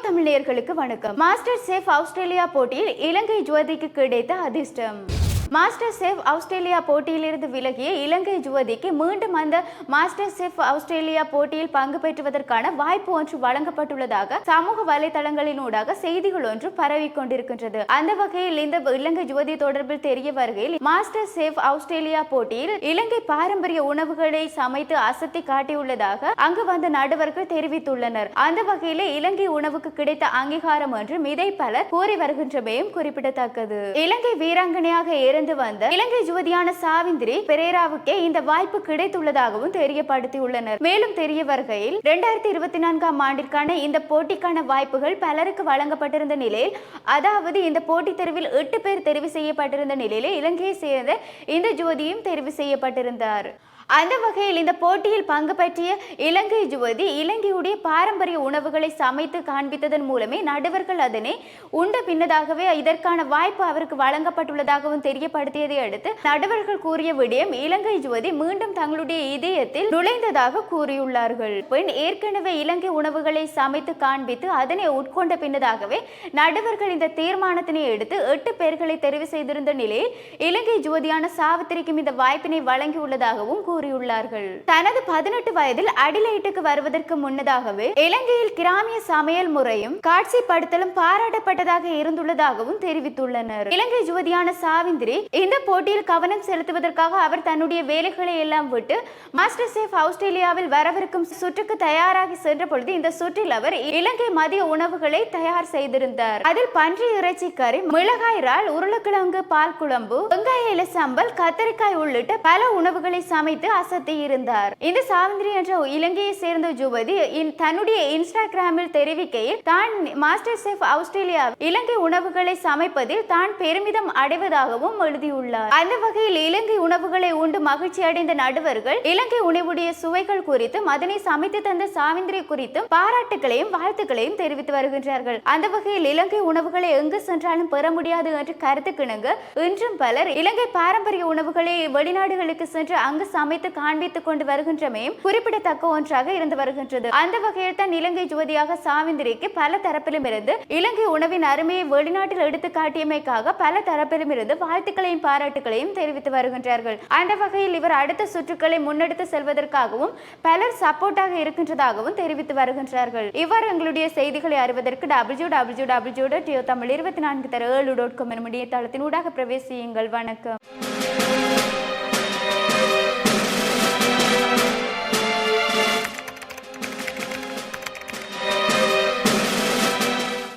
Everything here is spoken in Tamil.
தமிழ் நேயர்களுக்கு வணக்கம். மாஸ்டர் செஃப் ஆஸ்திரேலியா போட்டியில் இலங்கை ஜோதிக்கு கிடைத்த அதிர்ஷ்டம். மாஸ்டர் செஃப் ஆஸ்திரேலியா போட்டியிலிருந்து விலகிய இலங்கை ஜோதிக்கு மீண்டும் அந்த மாஸ்டர் செஃப் ஆஸ்திரேலியா போட்டியில் பங்கு பெற்றுவதற்கான வாய்ப்பு ஒன்று வழங்கப்பட்டுள்ளதாக சமூக வலைதளங்களினூடாக செய்திகள் ஒன்று பரவி கொண்டிருக்கின்றது. அந்த வகையில் இந்த இலங்கை ஜோதி தொடர்பில் தெரிய வருகையில் மாஸ்டர் செஃப் ஆஸ்திரேலியா போட்டியில் இலங்கை பாரம்பரிய உணவுகளை சமைத்து அசத்தி காட்டியுள்ளதாக அங்கு வந்த நடுவர்கள் தெரிவித்துள்ளனர். அந்த வகையில் இலங்கை உணவுக்கு கிடைத்த அங்கீகாரம் என்றும் இதை பலர் கூறி வருகின்றமையும் குறிப்பிடத்தக்கது. இலங்கை வீராங்கனையாக வந்த இலங்கை ஜோதியான சாவிந்திரி பெரேராவுக்கே இந்த வாய்ப்பு கிடைத்துள்ளதாகவும் தெரியப்படுத்தியுள்ளனர். மேலும் தெரிய வருகையில் 2024ஆம் ஆண்டிற்கான இந்த போட்டிக்கான வாய்ப்புகள் பலருக்கு வழங்கப்பட்டிருந்த நிலையில், அதாவது இந்த போட்டித் தேர்வில் 8 பேர் தெரிவு செய்யப்பட்டிருந்த நிலையில் இலங்கையை சேர்ந்த இந்த ஜோதியும் தெரிவு செய்யப்பட்டிருந்தார். அந்த வகையில் இந்த போட்டியில் பங்கு பற்றிய இலங்கை ஜோதி இலங்கையுடைய பாரம்பரிய உணவுகளை சமைத்து காண்பித்ததன் மூலமே நடுவர்கள் அதனை உண்ட பின்னதாகவே இதற்கான வாய்ப்பு அவருக்கு வழங்கப்பட்டுள்ளதாகவும் தெரியப்படுத்தியதை அடுத்து நடுவர்கள் கூறிய விடயம் இலங்கை ஜோதி மீண்டும் தங்களுடைய இதயத்தில் நுழைந்ததாக கூறியுள்ளார்கள். ஏற்கனவே இலங்கை உணவுகளை சமைத்து காண்பித்து அதனை உட்கொண்ட பின்னதாகவே நடுவர்கள் இந்த தீர்மானத்தினை எடுத்து 8 பேர்களை தெரிவு செய்திருந்த நிலையில் இலங்கை ஜோதியான சாவித்திரிக்கும் இந்த வாய்ப்பினை வழங்கியுள்ளதாகவும் கூறியுள்ளார்கள். தனது 18 வயதில் அடிலைட்டுக்கு வருவதற்கு முன்னதாகவே இலங்கையில் கிராமிய சமையல் முறையும் காட்சிப்படுத்தலும் பாராட்டப்பட்டதாக இருந்துள்ளதாகவும் தெரிவித்துள்ளனர். இலங்கை ஜோதியான சாவிந்திரி இந்த போட்டியில் கவனம் செலுத்துவதற்காக அவர் தன்னுடைய வேலைகளை எல்லாம் விட்டு மாஸ்டர் செஃப் ஆஸ்திரேலியாவில் வரவிருக்கும் சுற்றுக்கு தயாராகி சென்ற பொழுது இந்த சுற்றில் அவர் இலங்கை மதிய உணவுகளை தயார் செய்திருந்தார். அதில் பன்றி இறைச்சி கறி, மிளகாய் இறால், உருளைக்கிழங்கு பால் குழம்பு, வெங்காய இலை சம்பல், கத்தரிக்காய் உள்ளிட்ட பல உணவுகளை சமைத்து அசத்தி இருந்தார். இந்த சாவிந்திரி என்ற இலங்கையை சேர்ந்த ஜோதி தன்னுடைய இன்ஸ்டாகிராமில் தெரிவிக்கையில் தான் மாஸ்டர் செஃப் ஆஸ்திரேலியா இலங்கை உணவுகளை சமைப்பதில் தான் பெருமிதம் அடைவதாகவும் எழுதியுள்ளார். அந்த வகையில் இலங்கை உணவுகளை உண்டு மகிழ்ச்சி அடைந்த நடுவர்கள் இலங்கை உணவுடைய சுவைகள் குறித்தும் அதனை சமைத்து தந்த சாவிந்திரி குறித்தும் பாராட்டுகளையும் வாழ்த்துக்களையும் தெரிவித்து வருகின்றார்கள். அந்த வகையில் இலங்கை உணவுகளை எங்கு சென்றாலும் பெற முடியாது என்று கருத்துக்கிணங்க இன்றும் பலர் இலங்கை பாரம்பரிய உணவுகளை வெளிநாடுகளுக்கு சென்று அங்கு சமைத்து காண்பித்துக் கொண்டு வருகின்றமையும் குறிப்பிடத்தக்க ஒன்றாக இருந்து வருகின்றது. அந்த வகையில் தான் இலங்கை ஜோதியாக சாவிந்திரிக்கு பல தரப்பிலும் இருந்து இலங்கை உணவின் அருமையை வெளிநாட்டில் எடுத்து காட்டியமைக்காக பல தரப்பிலும் இருந்து வாழ்த்துக்களையும் பாராட்டுகளையும் தெரிவித்து வருகின்றார்கள். அந்த வகையில் இவர் அடுத்த சுற்றுக்களை முன்னெடுத்து செல்வதற்காகவும் பலர் சப்போர்ட்டாக இருக்கின்றதாகவும் தெரிவித்து வருகின்றார்கள். இவ்வாறு எங்களுடைய செய்திகளை அறிவதற்கு www.tamil24.7.com எனும் இணையதளத்தின் ஊடாக பிரவேசியுங்கள். வணக்கம்.